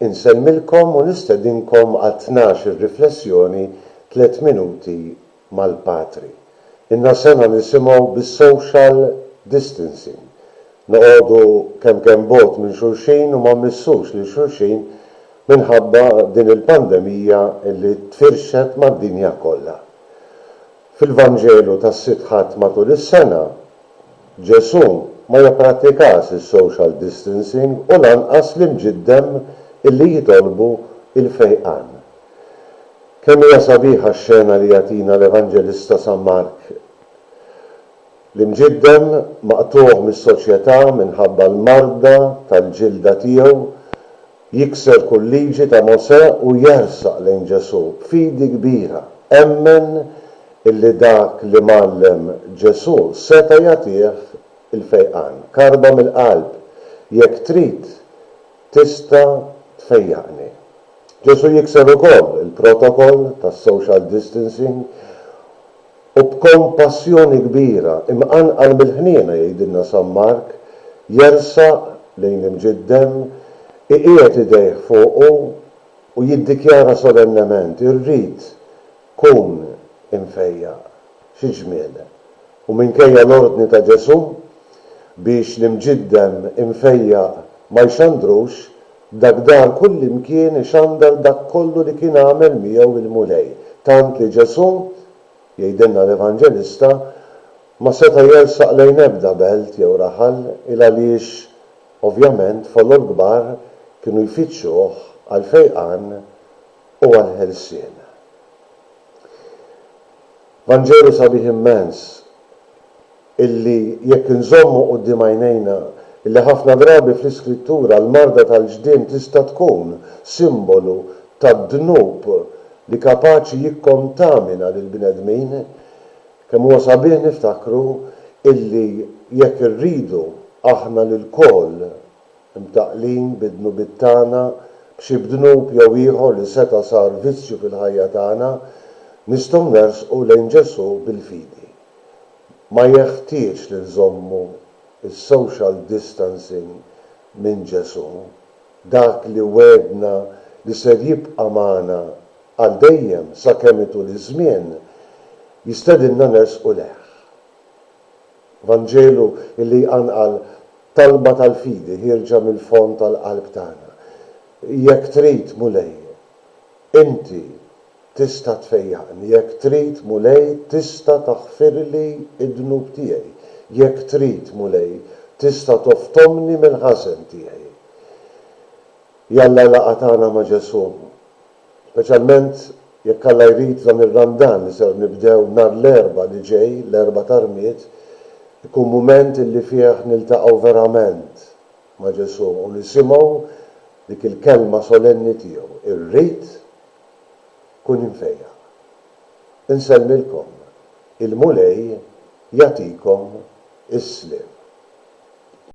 insellmilkom u nistedinkom għal 12 riflessjoni 3 minuti mal-Patri. Inna sena nisimgħu bis-social distancing. Noqogħdu kemm bogħod minn xulxin u ma mmissux lil xulxin minħabba din il-pandemija li tfirxet mad-dinja kollha. Fil-Vanġelu tas-Sitt matul is-sena, Ġesu ma japprattikax is-social distancing u lanqas l-imġiddem illi jitolbu il-fejqan. Kemm hija sabiħa x-xena li jagħtina l-Evanġelista San Mark. L-imġiddem maqtuħ mis-soċjetà minħabba l-marda tal-ġilda tiegħu jikser kull liġi ta' Mosè u jersaq lejn Ġesu b'fidi kbira. Emmen illi dak li mallem Ġesu seta' jagħtih il-fejqan. Karba mill-qalb, jekk trid tista' tfejjaqni. Ġesu jikser ukoll il-protokoll tas-social distancing u b'kompassjoni kbira imqanqal bil-ħniena jgħidilna San Mark jersaq lejn imġiddem iqiegħed idejh fuqu u jiddikjara solennement irrid kun imfejjaq xi ġmiel. U minkejja l-ordni ta' Ġesu biex l-imġiddem imfejjaq ma jxandrux dak dar kull imkien ixandar dak kollu li kien għamel miegħu il-mulej. Tant li Ġesu jgħidilna l-Evanġelista ma seta' jersaq lejn ebda belt jew raħal il għaliex ovvjament follol kbar kienu jfittxuh għal fejqan u għal ħelsien. Vanġelu sabiħ immens illi jekk inżommu quddiem għajnejna illi ħafna drabi fl-Iskrittura l-marda tal-ġdiem tista' tkun simbolu tad-dnub li kapaċi jikkontamina lill-bnedmin, kemm huwa sabiħ niftakru illi jekk irridu aħna lil-koll imtaqlin bid-dnubiet tagħna b'xi bdnub jew ieħor li seta' sar vizzju fil-ħajja tagħna, nistgħu nersqu lejn Ġesu bil-fidi. Ma jeħtieġ li nżommu is-social distancing minn Ġesu, dak li wedna li ser jibqa' magħna għal dejjem sakemm itul iż-żmien jistedinna nersqu leh. Vanġelu illi anqal talba tal-fidi ħirġa mill-fond tal-qalb tagħna. Jekk trid mulej, inti tista' tfejjaqni, jekk trid mulej tista' taħfirli id-dnub tiegħi. Jekk trid mulej tista' toftomni mill-ħażen tiegħi. Jalla laqgħa tagħna ma' Ġesu, speċjalment jekk Alla jrid dan ir-Ramdan li ser nibdew nhar l-Erba' li ġej, l-Erba' Tarmiet, ikun mument illi fih niltaqgħu verament ma' Ġesu u nisimgħu dik il-kelma solenni tiegħu. Irrid kun imfejjaq. Insellmilkom il-mulej jagħtikom is-sliem.